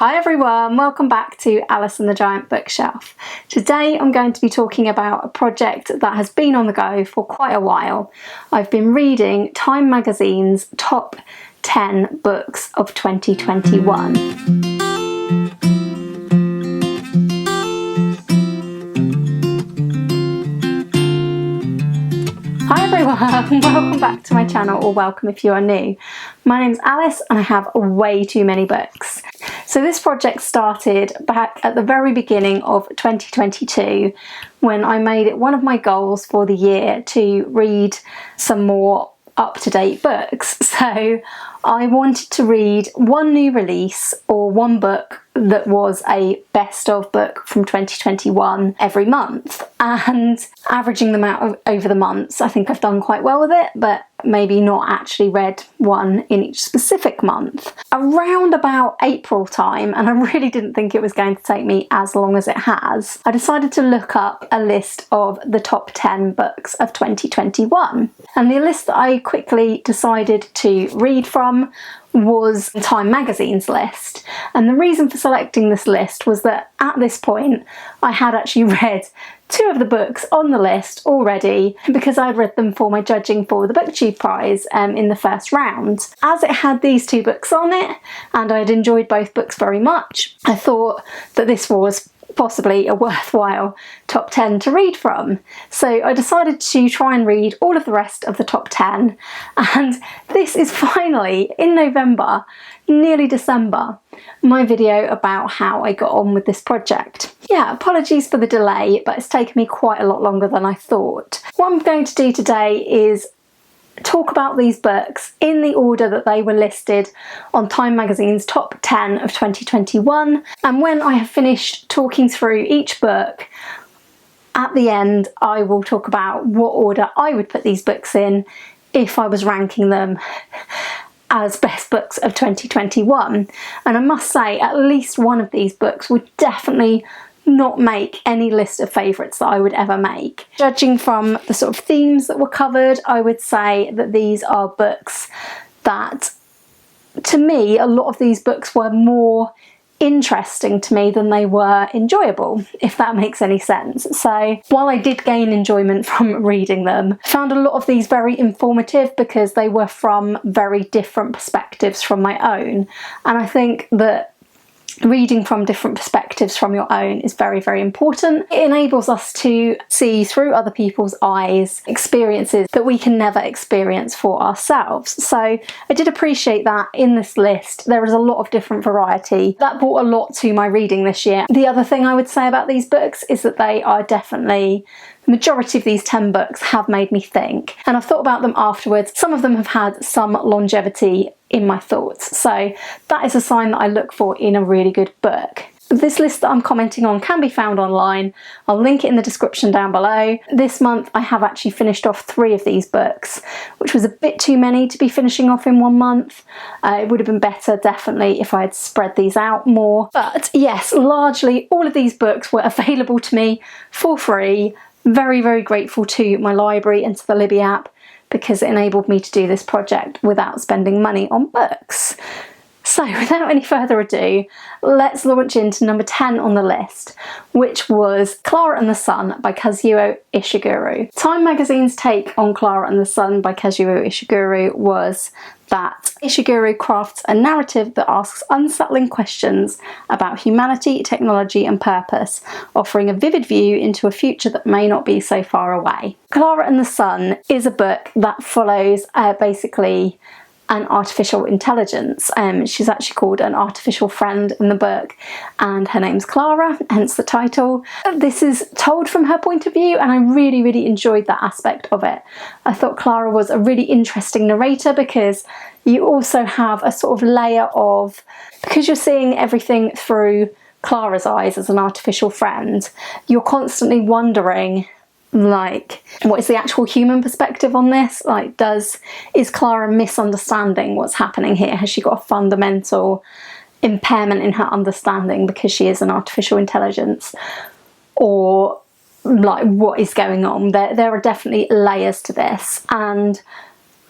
Hi everyone, welcome back to Alice and the Giant Bookshelf. Today I'm going to be talking about a project that has been on the go for quite a while. I've been reading Time magazine's top 10 books of 2021. Hi everyone, welcome back to my channel, or welcome if you are new. My name's Alice and I have way too many books. So this project started back at the very beginning of 2022 when I made it one of my goals for the year to read some more up-to-date books. So I wanted to read one new release or one book that was a best of book from 2021 every month, and averaging them out over the months, I think I've done quite well with it, but maybe not actually read one in each specific month. Around about April time, and I really didn't think it was going to take me as long as it has, I decided to look up a list of the top 10 books of 2021. And the list that I quickly decided to read from was Time magazine's list. And the reason for selecting this list was that at this point I had actually read two of the books on the list already because I'd read them for my judging for the BookTube prize in the first round. As it had these two books on it and I'd enjoyed both books very much, I thought that this was possibly a worthwhile top 10 to read from. So I decided to try and read all of the rest of the top 10, and this is finally, in November, nearly December, my video about how I got on with this project. Yeah, apologies for the delay, but it's taken me quite a lot longer than I thought. What I'm going to do today is talk about these books in the order that they were listed on Time magazine's top 10 of 2021, and when I have finished talking through each book, at the end I will talk about what order I would put these books in if I was ranking them as best books of 2021. And I must say, at least one of these books would definitely not make any list of favourites that I would ever make. Judging from the sort of themes that were covered, I would say that these are books that, to me, a lot of these books were more interesting to me than they were enjoyable, if that makes any sense. So while I did gain enjoyment from reading them, I found a lot of these very informative because they were from very different perspectives from my own, and I think that reading from different perspectives from your own is very, very important. It enables us to see through other people's eyes experiences that we can never experience for ourselves. So I did appreciate that in this list there is a lot of different variety. That brought a lot to my reading this year. The other thing I would say about these books is that they are definitely, the majority of these 10 books have made me think, and I've thought about them afterwards. Some of them have had some longevity in my thoughts, so that is a sign that I look for in a really good book. This list that I'm commenting on can be found online. I'll link it in the description down below. This month I have actually finished off 3 of these books, which was a bit too many to be finishing off in one month. It would have been better, definitely, if I had spread these out more. But yes, largely all of these books were available to me for free. Very, very grateful to my library and to the Libby app because it enabled me to do this project without spending money on books. So without any further ado, let's launch into number 10 on the list, which was Klara and the Sun by Kazuo Ishiguro. Time magazine's take on Klara and the Sun by Kazuo Ishiguro was that Ishiguro crafts a narrative that asks unsettling questions about humanity, technology and purpose, offering a vivid view into a future that may not be so far away. Klara and the Sun is a book that follows basically an artificial intelligence. She's actually called an artificial friend in the book, and her name's Klara, hence the title. This is told from her point of view, and I really, really enjoyed that aspect of it. I thought Klara was a really interesting narrator because you also have a sort of layer of, because you're seeing everything through Klara's eyes as an artificial friend, you're constantly wondering, like, what is the actual human perspective on this? Like, is Klara misunderstanding what's happening here? Has she got a fundamental impairment in her understanding because she is an artificial intelligence? Or like, what is going on? There are definitely layers to this, and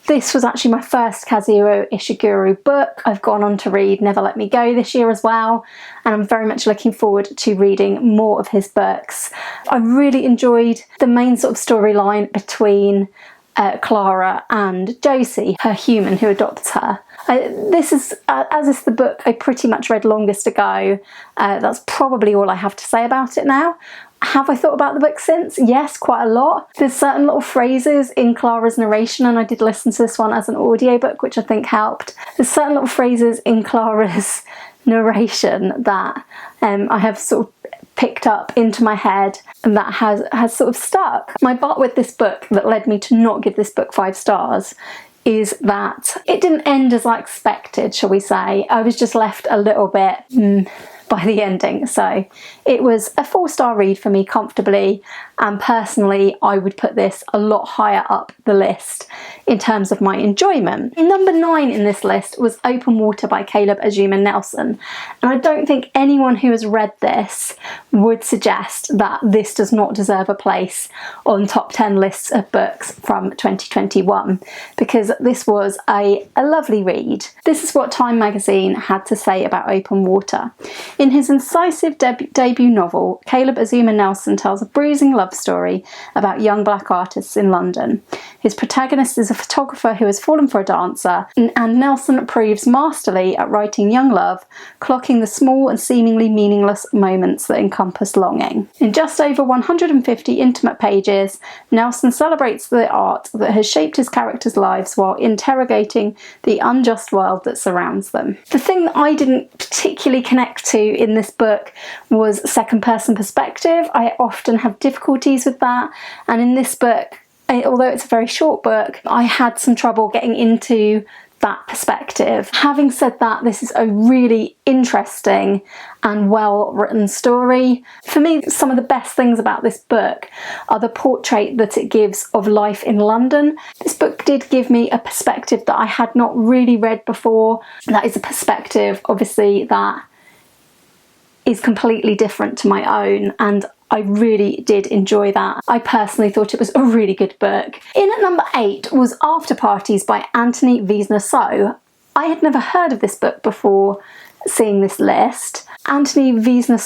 This was actually my first Kazuo Ishiguro book. I've gone on to read Never Let Me Go this year as well, and I'm very much looking forward to reading more of his books. I really enjoyed the main sort of storyline between Klara and Josie, her human who adopts her. This is, as is the book I pretty much read longest ago. That's probably all I have to say about it now. Have I thought about the book since? Yes, quite a lot. There's certain little phrases in Klara's narration, and I did listen to this one as an audiobook, which I think helped. There's certain little phrases in Klara's narration that I have sort of picked up into my head and that has sort of stuck. My but with this book that led me to not give this book 5 stars is that it didn't end as I expected, shall we say. I was just left a little bit by the ending. So it was a 4-star read for me comfortably, and personally I would put this a lot higher up the list in terms of my enjoyment. Number 9 in this list was Open Water by Caleb Azumah Nelson, and I don't think anyone who has read this would suggest that this does not deserve a place on top 10 lists of books from 2021, because this was a lovely read. This is what Time magazine had to say about Open Water. In his incisive debut novel, Caleb Azumah Nelson tells a bruising love story about young black artists in London. His protagonist is a photographer who has fallen for a dancer, and Nelson proves masterly at writing young love, clocking the small and seemingly meaningless moments that encompass longing. In just over 150 intimate pages, Nelson celebrates the art that has shaped his characters' lives while interrogating the unjust world that surrounds them. The thing that I didn't particularly connect to in this book was second-person perspective. I often have difficulties with that, and in this book, although it's a very short book, I had some trouble getting into that perspective. Having said that, this is a really interesting and well written story. For me, some of the best things about this book are the portrait that it gives of life in London. This book did give me a perspective that I had not really read before. That is a perspective, obviously, that is completely different to my own, and I really did enjoy that. I personally thought it was a really good book. In at number 8 was Afterparties by Anthony Veasna. I had never heard of this book before seeing this list. Anthony Veasna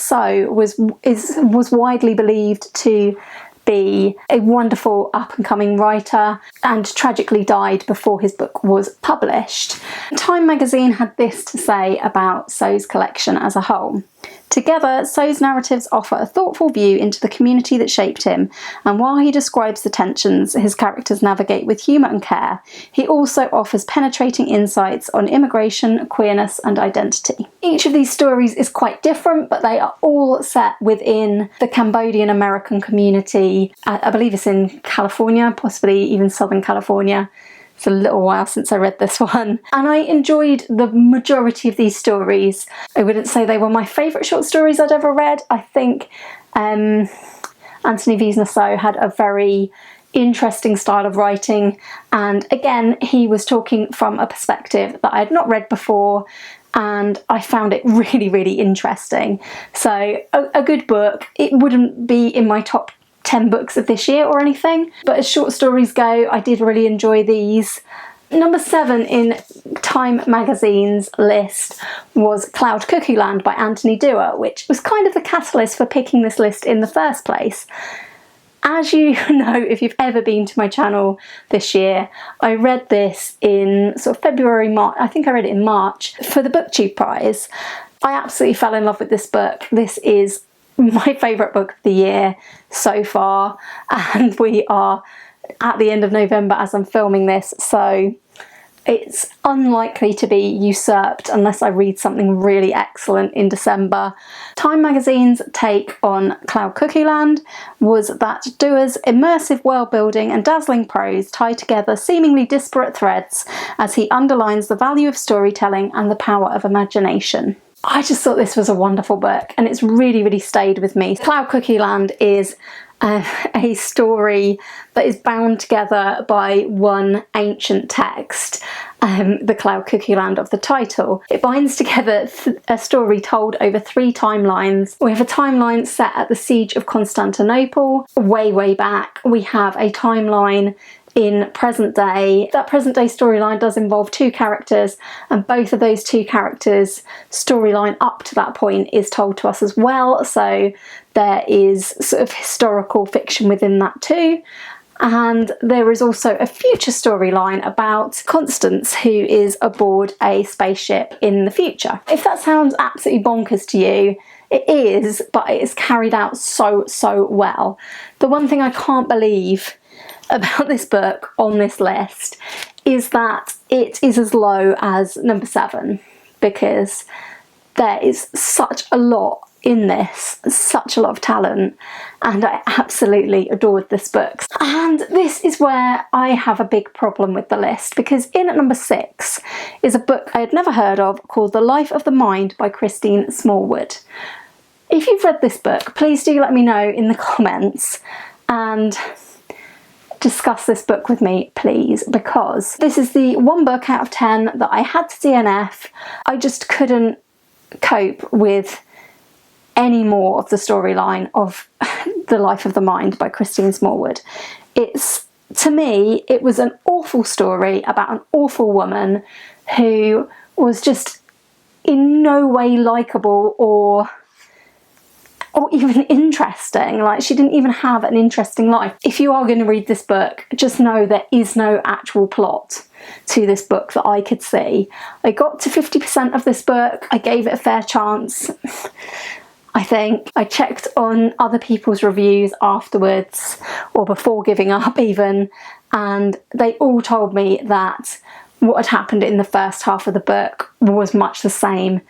was widely believed to be a wonderful up-and-coming writer and tragically died before his book was published. Time magazine had this to say about So's collection as a whole. Together, So's narratives offer a thoughtful view into the community that shaped him, and while he describes the tensions his characters navigate with humour and care, he also offers penetrating insights on immigration, queerness and identity. Each of these stories is quite different, but they are all set within the Cambodian American community. I believe it's in California, possibly even Southern California. It's a little while since I read this one, and I enjoyed the majority of these stories. I wouldn't say they were my favourite short stories I'd ever read. I think Anthony Veasna had a very interesting style of writing, and again he was talking from a perspective that I had not read before, and I found it really, really interesting. So a good book. It wouldn't be in my top 10 books of this year or anything, but as short stories go, I did really enjoy these. Number 7 in Time magazine's list was Cloud Cuckoo Land by Anthony Doerr, which was kind of the catalyst for picking this list in the first place. As you know, if you've ever been to my channel this year, I read this in sort of February, March. I think I read it in March for the BookTube prize. I absolutely fell in love with this book. This is my favourite book of the year so far, and we are at the end of November as I'm filming this, so it's unlikely to be usurped unless I read something really excellent in December. Time magazine's take on Cloud Cuckoo Land was that Doerr's immersive world building and dazzling prose tie together seemingly disparate threads as he underlines the value of storytelling and the power of imagination. I just thought this was a wonderful book, and it's really, really stayed with me. Cloud Cuckoo Land is a story that is bound together by one ancient text, the Cloud Cuckoo Land of the title. It binds together a story told over 3 timelines. We have a timeline set at the Siege of Constantinople, way, way back. We have a timeline in present day. That present day storyline does involve two characters, and both of those two characters' storyline up to that point is told to us as well, so there is sort of historical fiction within that too. And there is also a future storyline about Constance, who is aboard a spaceship in the future. If that sounds absolutely bonkers to you, it is, but it is carried out so well. The one thing I can't believe about this book on this list is that it is as low as number 7, because there is such a lot in this, such a lot of talent, and I absolutely adored this book. And this is where I have a big problem with the list, because in at number 6 is a book I had never heard of called The Life of the Mind by Christine Smallwood. If you've read this book, please do let me know in the comments and discuss this book with me, please, because this is the one book out of 10 that I had to DNF. I just couldn't cope with any more of the storyline of The Life of the Mind by Christine Smallwood. To me, it was an awful story about an awful woman who was just in no way likeable or even interesting. Like, she didn't even have an interesting life. If you are going to read this book, just know there is no actual plot to this book that I could see. I got to 50% of this book. I gave it a fair chance, I think. I checked on other people's reviews afterwards, or before giving up even, and they all told me that what had happened in the first half of the book was much the same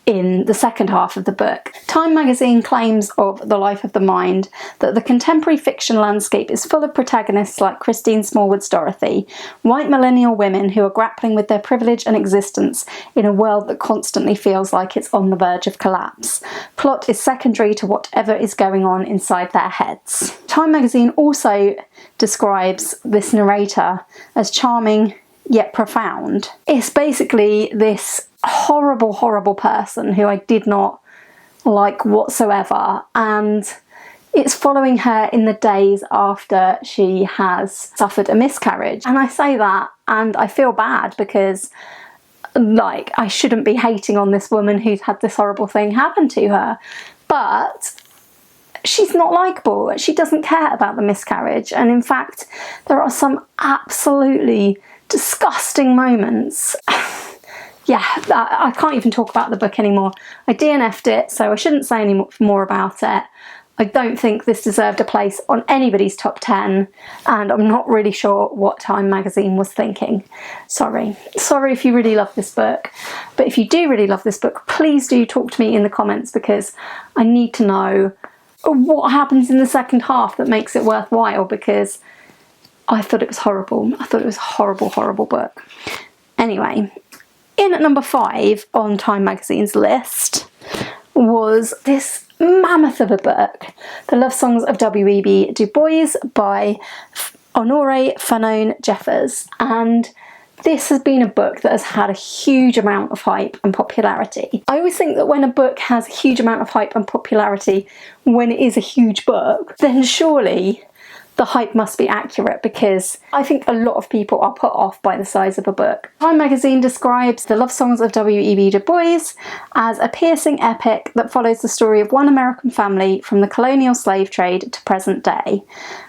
in the second half of the book. Time magazine claims of The Life of the Mind that the contemporary fiction landscape is full of protagonists like Christine Smallwood's Dorothy, white millennial women who are grappling with their privilege and existence in a world that constantly feels like it's on the verge of collapse. Plot is secondary to whatever is going on inside their heads. Time magazine also describes this narrator as charming yet profound. It's basically this horrible person who I did not like whatsoever, and it's following her in the days after she has suffered a miscarriage. And I say that and I feel bad, because like, I shouldn't be hating on this woman who's had this horrible thing happen to her, but she's not likeable. She doesn't care about the miscarriage, and in fact there are some absolutely disgusting moments. Yeah, I can't even talk about the book anymore. I DNF'd it, so I shouldn't say any more about it. I don't think this deserved a place on anybody's top 10, and I'm not really sure what Time magazine was thinking. Sorry if you really love this book, but if you do really love this book, please do talk to me in the comments, because I need to know what happens in the second half that makes it worthwhile, because I thought it was horrible. I thought it was a horrible book. Anyway, in at number 5 on Time magazine's list was this mammoth of a book, The Love Songs of W.E.B. Du Bois by Honorée Fannone Jeffers. And this has been a book that has had a huge amount of hype and popularity. I always think that when a book has a huge amount of hype and popularity, when it is a huge book, then surely the hype must be accurate, because I think a lot of people are put off by the size of a book. Time magazine describes The Love Songs of W.E.B. Du Bois as a piercing epic that follows the story of one American family from the colonial slave trade to present day.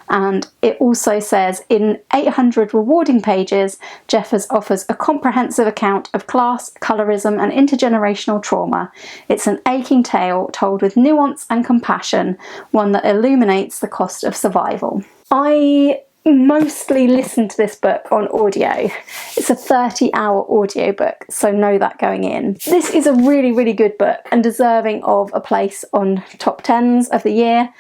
And it also says, in 800 rewarding pages, Jeffers offers a comprehensive account of class, colorism and intergenerational trauma. It's an aching tale told with nuance and compassion, one that illuminates the cost of survival. I mostly listen to this book on audio. It's a 30-hour audiobook, so know that going in. This is a really good book and deserving of a place on top 10s of the year.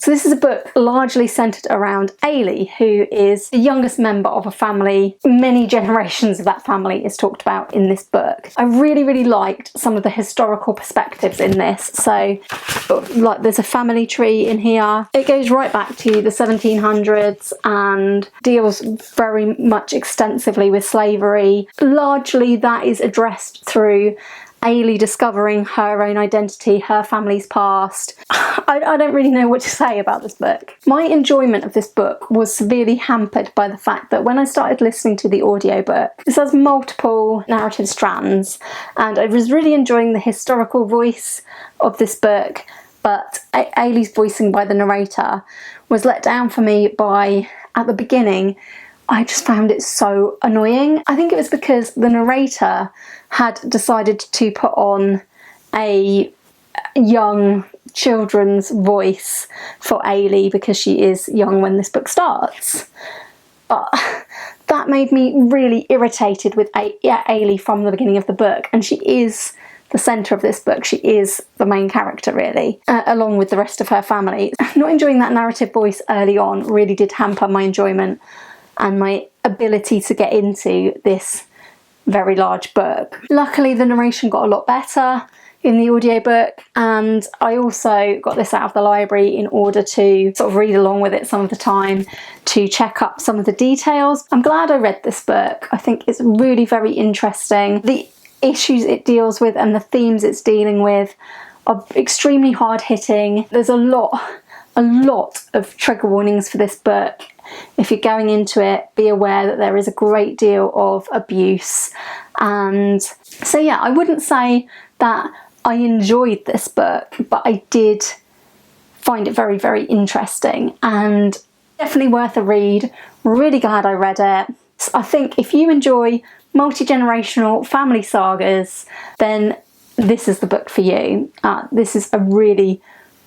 So this is a book largely centred around Ailey, who is the youngest member of a family. Many generations of that family is talked about in this book. I really liked some of the historical perspectives in this. So, like, there's a family tree in here. It goes right back to the 1700s and deals very much extensively with slavery. Largely that is addressed through Ailey discovering her own identity, her family's past. I don't really know what to say about this book. My enjoyment of this book was severely hampered by the fact that when I started listening to the audiobook, this has multiple narrative strands, and I was really enjoying the historical voice of this book, but Ailey's voicing by the narrator was let down for me by, at the beginning, I just found it so annoying. I think it was because the narrator had decided to put on a young children's voice for Ailey because she is young when this book starts. But that made me really irritated with Ailey from the beginning of the book, and she is the centre of this book. She is the main character, really, along with the rest of her family. Not enjoying that narrative voice early on really did hamper my enjoyment and my ability to get into this very large book. Luckily, the narration got a lot better in the audiobook, and I also got this out of the library in order to sort of read along with it some of the time, to check up some of the details. I'm glad I read this book. I think it's really very interesting. The issues it deals with and the themes it's dealing with are extremely hard-hitting. There's a lot of trigger warnings for this book. If you're going into it, be aware that there is a great deal of abuse. And so yeah, I wouldn't say that I enjoyed this book, but I did find it very, very interesting and definitely worth a read. Really glad I read it. So I think if you enjoy multi-generational family sagas, then this is the book for you. This is a really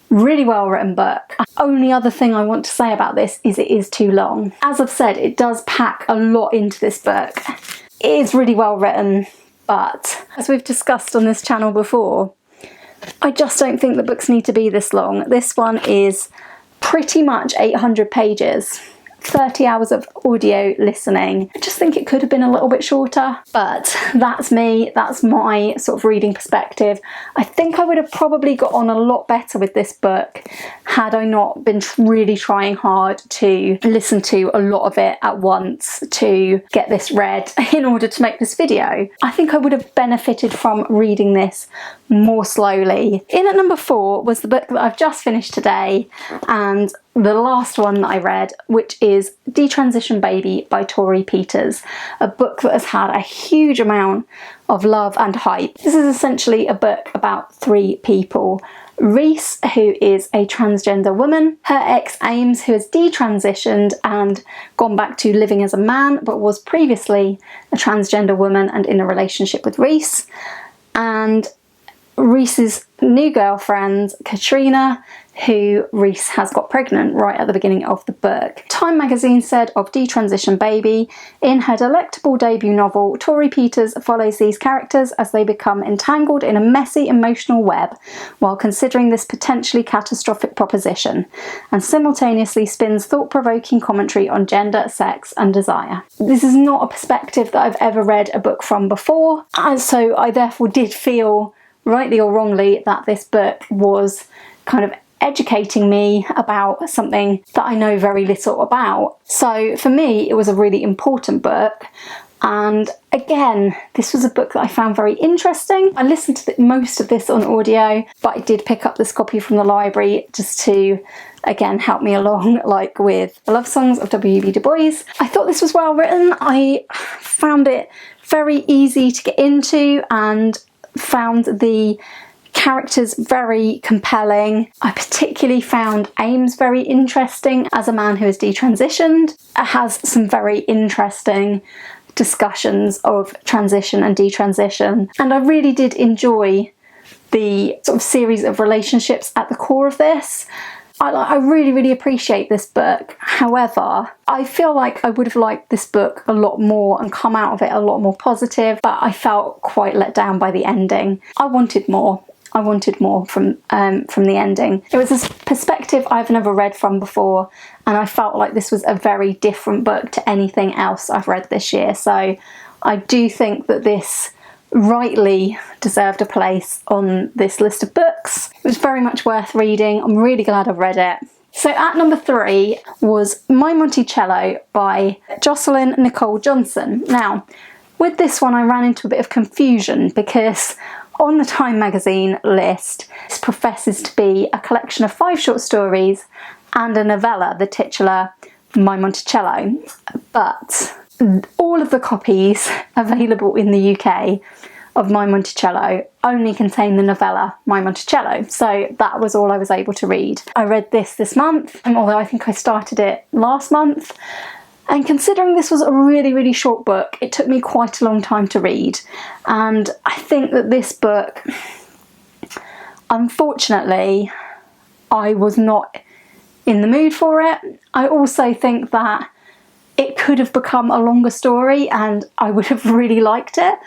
well written book. Only other thing I want to say about this is it is too long. As I've said, it does pack a lot into this book. It is really well written, but as we've discussed on this channel before, I just don't think the books need to be this long. This one is pretty much 800 pages. 30 hours of audio listening. I just think it could have been a little bit shorter, but that's me, that's my sort of reading perspective. I think I would have probably got on a lot better with this book had I not been really trying hard to listen to a lot of it at once to get this read in order to make this video. I think I would have benefited from reading this more slowly. In at number 4 was the book that I've just finished today, and the last one that I read, which is Detransition Baby by Torrey Peters, a book that has had a huge amount of love and hype. This is essentially a book about 3 people. Reese, who is a transgender woman, her ex Ames, who has detransitioned and gone back to living as a man but was previously a transgender woman and in a relationship with Reese, and Reese's new girlfriend, Katrina, who Reese has got pregnant right at the beginning of the book. Time magazine said of Detransition Baby, in her delectable debut novel, Torrey Peters follows these characters as they become entangled in a messy emotional web while considering this potentially catastrophic proposition, and simultaneously spins thought-provoking commentary on gender, sex and desire. This is not a perspective that I've ever read a book from before, and so I therefore did feel, rightly or wrongly, that this book was kind of educating me about something that I know very little about. So for me, it was a really important book. And again, this was a book that I found very interesting. I listened to most of this on audio, but I did pick up this copy from the library just to, again, help me along, like with The Love Songs of W.B. Du Bois. I thought this was well written. I found it very easy to get into and found the characters very compelling. I particularly found Ames very interesting as a man who is detransitioned. It has some very interesting discussions of transition and detransition, and I really did enjoy the sort of series of relationships at the core of this. I really appreciate this book. However, I feel like I would have liked this book a lot more and come out of it a lot more positive, but I felt quite let down by the ending. I wanted more. I wanted more from the ending. It was a perspective I've never read from before, and I felt like this was a very different book to anything else I've read this year. So I do think that this rightly deserved a place on this list of books. It was very much worth reading. I'm really glad I've read it. So at number 3 was My Monticello by Jocelyn Nicole Johnson. Now, with this one I ran into a bit of confusion because on the Time magazine list, this professes to be a collection of 5 short stories and a novella, the titular My Monticello, but all of the copies available in the UK of My Monticello only contain the novella My Monticello, so that was all I was able to read. I read this month, although I think I started it last month, and considering this was a really short book, it took me quite a long time to read, and I think that this book, unfortunately, I was not in the mood for it. I also think that it could have become a longer story and I would have really liked it.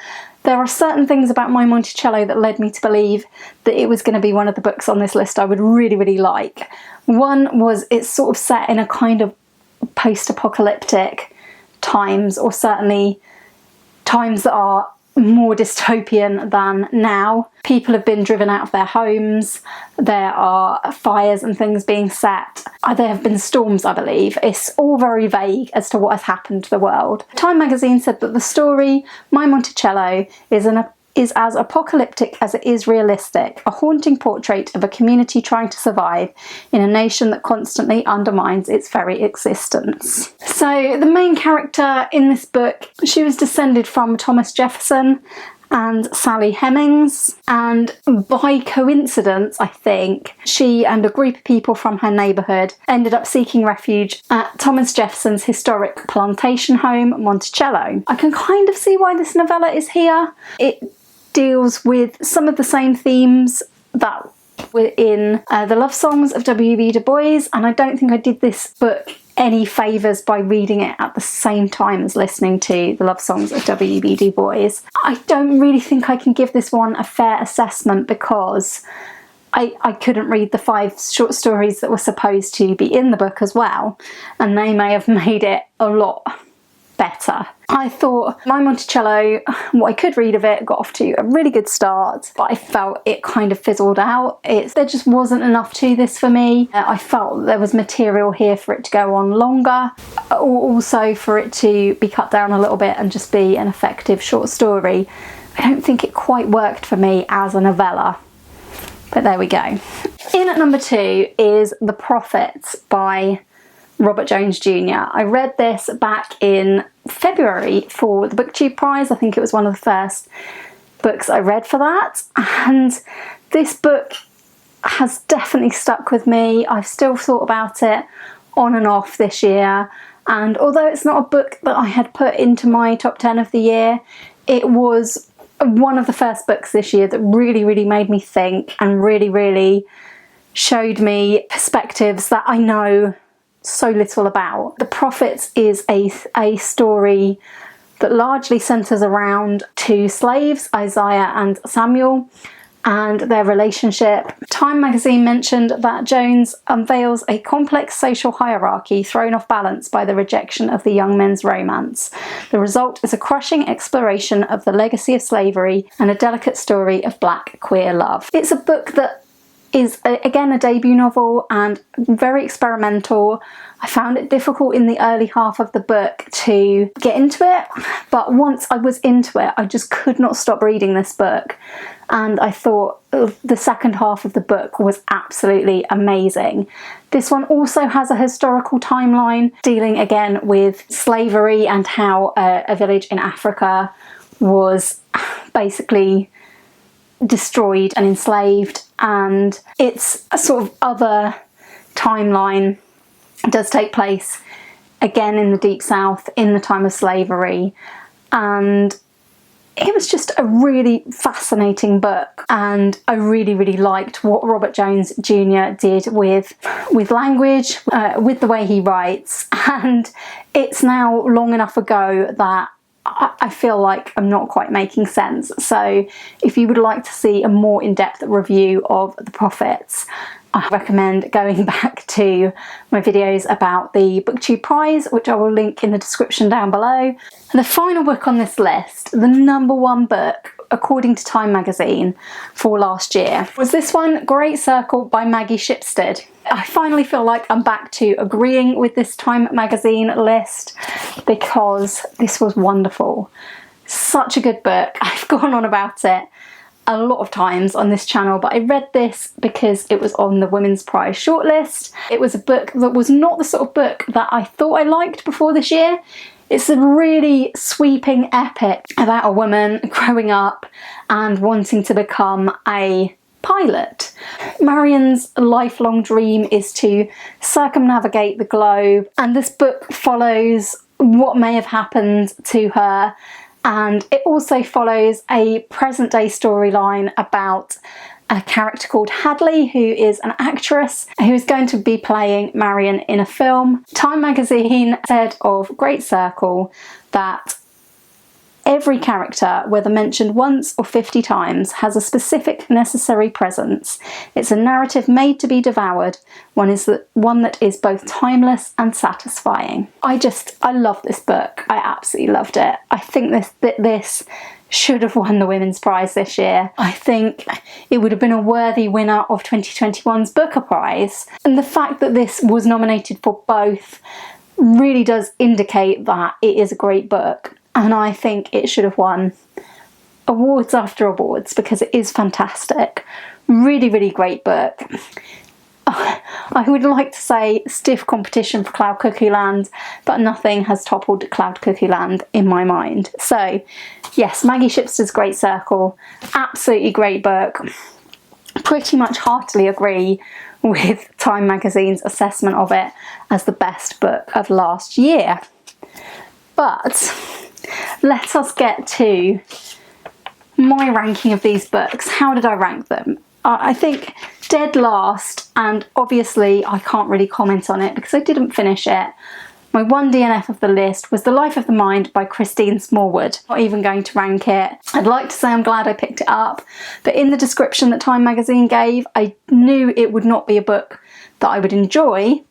There are certain things about My Monticello that led me to believe that it was going to be one of the books on this list I would really like. One was it's sort of set in a kind of post-apocalyptic times, or certainly times that are more dystopian than now. People have been driven out of their homes, there are fires and things being set, there have been storms, I believe. It's all very vague as to what has happened to the world. Time magazine said that the story My Monticello is as apocalyptic as it is realistic, a haunting portrait of a community trying to survive in a nation that constantly undermines its very existence. So the main character in this book, she was descended from Thomas Jefferson and Sally Hemings, and by coincidence, I think, she and a group of people from her neighbourhood ended up seeking refuge at Thomas Jefferson's historic plantation home, Monticello. I can kind of see why this novella is here. It deals with some of the same themes that were in the love songs of W.B. Du Bois, and I don't think I did this book any favours by reading it at the same time as listening to the love songs of W.B. Du Bois. I don't really think I can give this one a fair assessment because I couldn't read the 5 short stories that were supposed to be in the book as well, and they may have made it a lot better. I thought My Monticello, what I could read of it, got off to a really good start, but I felt it kind of fizzled out. There just wasn't enough to this for me. I felt there was material here for it to go on longer, or also for it to be cut down a little bit and just be an effective short story. I don't think it quite worked for me as a novella, but there we go. In at number 2 is The Prophets by Robert Jones Jr. I read this back in February for the BookTube Prize. I think it was one of the first books I read for that, and this book has definitely stuck with me. I've still thought about it on and off this year, and although it's not a book that I had put into my top 10 of the year, it was one of the first books this year that really made me think and really showed me perspectives that I know so little about. The Prophets is a story that largely centres around 2 slaves, Isaiah and Samuel, and their relationship. Time magazine mentioned that Jones unveils a complex social hierarchy thrown off balance by the rejection of the young men's romance. The result is a crushing exploration of the legacy of slavery and a delicate story of black queer love. It's a book that is again a debut novel and very experimental. I found it difficult in the early half of the book to get into it, but once I was into it, I just could not stop reading this book, and I thought the second half of the book was absolutely amazing. This one also has a historical timeline dealing again with slavery and how a village in Africa was basically destroyed and enslaved, and it's a sort of other timeline. It does take place again in the Deep South in the time of slavery, and it was just a really fascinating book, and I really liked what Robert Jones Jr. did with language, with the way he writes, and it's now long enough ago that I feel like I'm not quite making sense. So if you would like to see a more in-depth review of The Prophets, I recommend going back to my videos about the BookTube Prize, which I will link in the description down below. And the final book on this list, the number 1 book according to Time magazine for last year, was this one, Great Circle by Maggie Shipstead. I finally feel like I'm back to agreeing with this Time magazine list because this was wonderful. Such a good book. I've gone on about it a lot of times on this channel, but I read this because it was on the Women's Prize shortlist. It was a book that was not the sort of book that I thought I liked before this year. It's a really sweeping epic about a woman growing up and wanting to become a pilot. Marion's lifelong dream is to circumnavigate the globe, and this book follows what may have happened to her, and it also follows a present day storyline about a character called Hadley, who is an actress who is going to be playing Marion in a film. Time magazine said of Great Circle that every character, whether mentioned once or 50 times, has a specific necessary presence. It's a narrative made to be devoured, one that is both timeless and satisfying. I love this book. I absolutely loved it. I think this should have won the Women's Prize this year. I think it would have been a worthy winner of 2021's Booker Prize. And the fact that this was nominated for both really does indicate that it is a great book. And I think it should have won awards after awards because it is fantastic. Really, really great book. I would like to say stiff competition for Cloud Cuckoo Land, but nothing has toppled Cloud Cuckoo Land in my mind. So yes, Maggie Shipstead's Great Circle, absolutely great book. Pretty much heartily agree with Time Magazine's assessment of it as the best book of last year. But let us get to my ranking of these books. How did I rank them? I think dead last, and obviously I can't really comment on it because I didn't finish it. My one DNF of the list was The Life of the Mind by Christine Smallwood. Not even going to rank it. I'd like to say I'm glad I picked it up, but in the description that Time Magazine gave, I knew it would not be a book that I would enjoy,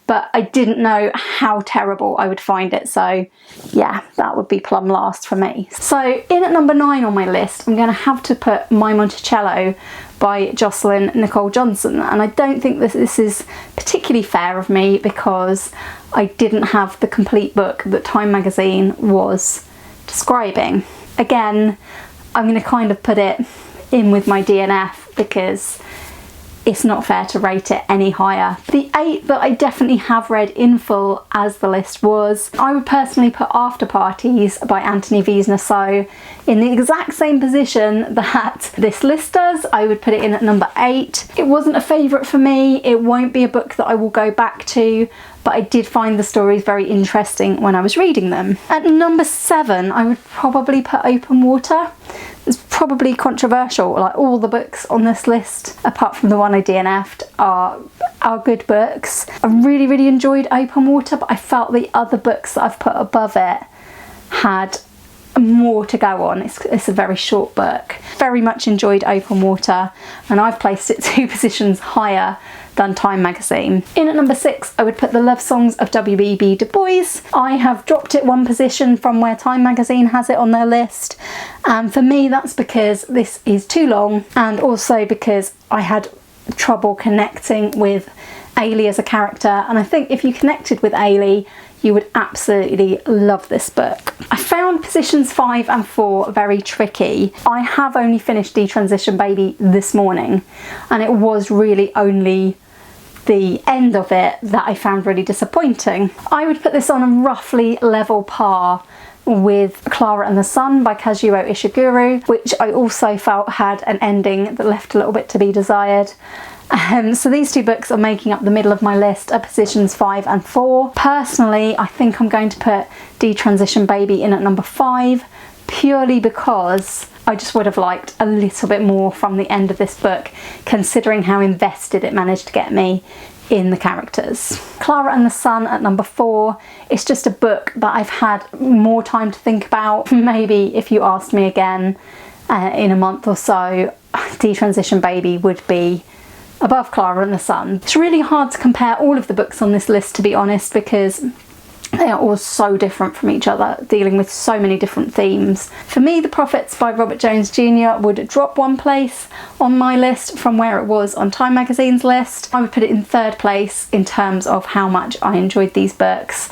but I didn't know how terrible I would find it. So yeah, that would be plumb last for me. So in at number 9 on my list, I'm going to have to put My Monticello by Jocelyn Nicole Johnson. And I don't think that this is particularly fair of me because I didn't have the complete book that Time Magazine was describing. Again, I'm going to kind of put it in with my DNF because it's not fair to rate it any higher. The 8 that I definitely have read in full as the list was, I would personally put Afterparties by Anthony Veasna. So in the exact same position that this list does, I would put it in at number 8. It wasn't a favourite for me. It won't be a book that I will go back to, but I did find the stories very interesting when I was reading them. At number 7, I would probably put Open Water. It's probably controversial, like all the books on this list, apart from the one I DNF'd, are good books. I really, really enjoyed Open Water, but I felt the other books that I've put above it had more to go on. It's a very short book. Very much enjoyed Open Water, and I've placed it 2 positions higher than Time Magazine. In at number 6, I would put The Love Songs of W.E.B. Du Bois. I have dropped it 1 position from where Time Magazine has it on their list. And for me, that's because this is too long, and also because I had trouble connecting with Ailey as a character. And I think if you connected with Ailey, you would absolutely love this book. I found positions 5 and 4 very tricky. I have only finished Detransition Baby this morning, and it was really only the end of it that I found really disappointing. I would put this on a roughly level par with Klara and the Sun by Kazuo Ishiguro, which I also felt had an ending that left a little bit to be desired. So these 2 books are making up the middle of my list at positions 5 and 4. Personally, I think I'm going to put Detransition Baby in at number 5, purely because I just would have liked a little bit more from the end of this book, considering how invested it managed to get me in the characters. Klara and the Sun at number 4. It's just a book that I've had more time to think about. Maybe if you asked me again in a month or so, Detransition Baby would be above Klara and the Sun. It's really hard to compare all of the books on this list, to be honest, because they are all so different from each other, dealing with so many different themes. For me, The Prophets by Robert Jones Jr. would drop 1 place on my list from where it was on Time Magazine's list. I would put it in 3rd place in terms of how much I enjoyed these books.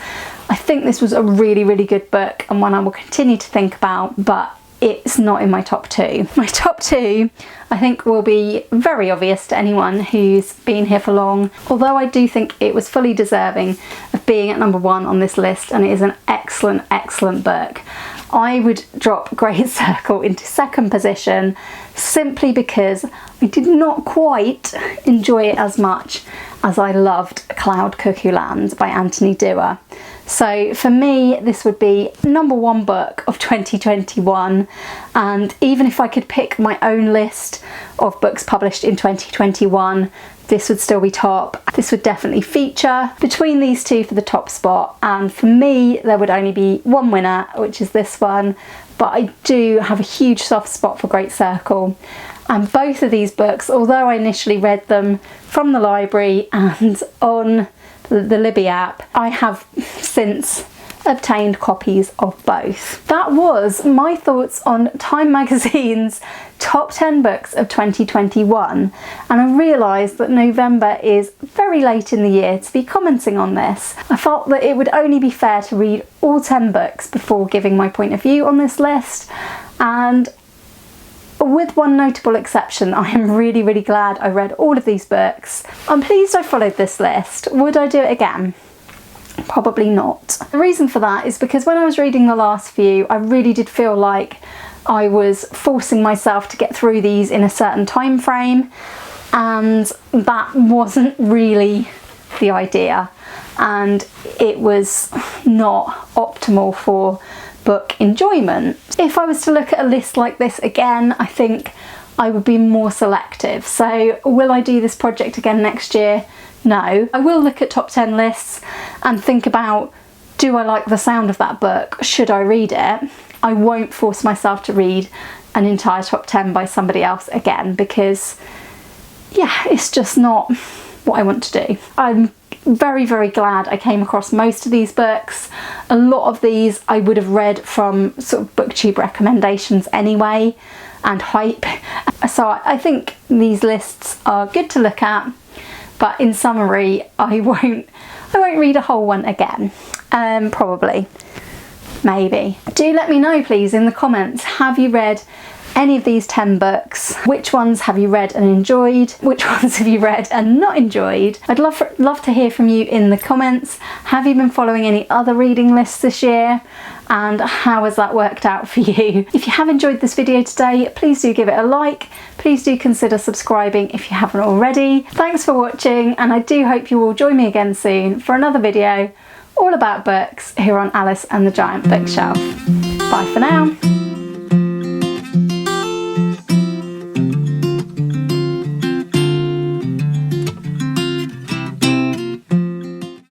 I think this was a really, really good book and one I will continue to think about, but it's not in my top 2. My top 2 I think will be very obvious to anyone who's been here for long, although I do think it was fully deserving of being at number 1 on this list, and it is an excellent, excellent book. I would drop Great Circle into 2nd position simply because I did not quite enjoy it as much as I loved Cloud Cuckoo Land by Anthony Doerr. So for me, this would be number 1 book of 2021, and even if I could pick my own list of books published in 2021, this would still be top. This would definitely feature between these two for the top spot, and for me there would only be one winner, which is this one, but I do have a huge soft spot for Great Circle. And both of these books, although I initially read them from the library and on the Libby app, I have since obtained copies of both. That was my thoughts on Time Magazine's top 10 books of 2021, and I realised that November is very late in the year to be commenting on this. I felt that it would only be fair to read all 10 books before giving my point of view on this list, and with one notable exception, I am really, really glad I read all of these books. I'm pleased I followed this list. Would I do it again? Probably not. The reason for that is because when I was reading the last few, I really did feel like I was forcing myself to get through these in a certain time frame, and that wasn't really the idea, and it was not optimal for book enjoyment. If I was to look at a list like this again, I think I would be more selective. So will I do this project again next year? No. I will look at top 10 lists and think about, do I like the sound of that book? Should I read it? I won't force myself to read an entire top 10 by somebody else again, because yeah, it's just not what I want to do. I'm very, very glad I came across most of these books. A lot of these I would have read from sort of booktube recommendations anyway, and hype. So I think these lists are good to look at, but in summary, I won't read a whole one again. Probably, maybe. Do let me know please in the comments, have you read any of these 10 books? Which ones have you read and enjoyed? Which ones have you read and not enjoyed? I'd love to hear from you in the comments. Have you been following any other reading lists this year? And how has that worked out for you? If you have enjoyed this video today, please do give it a like. Please do consider subscribing if you haven't already. Thanks for watching, and I do hope you will join me again soon for another video all about books here on Alice and the Giant Bookshelf. Bye for now.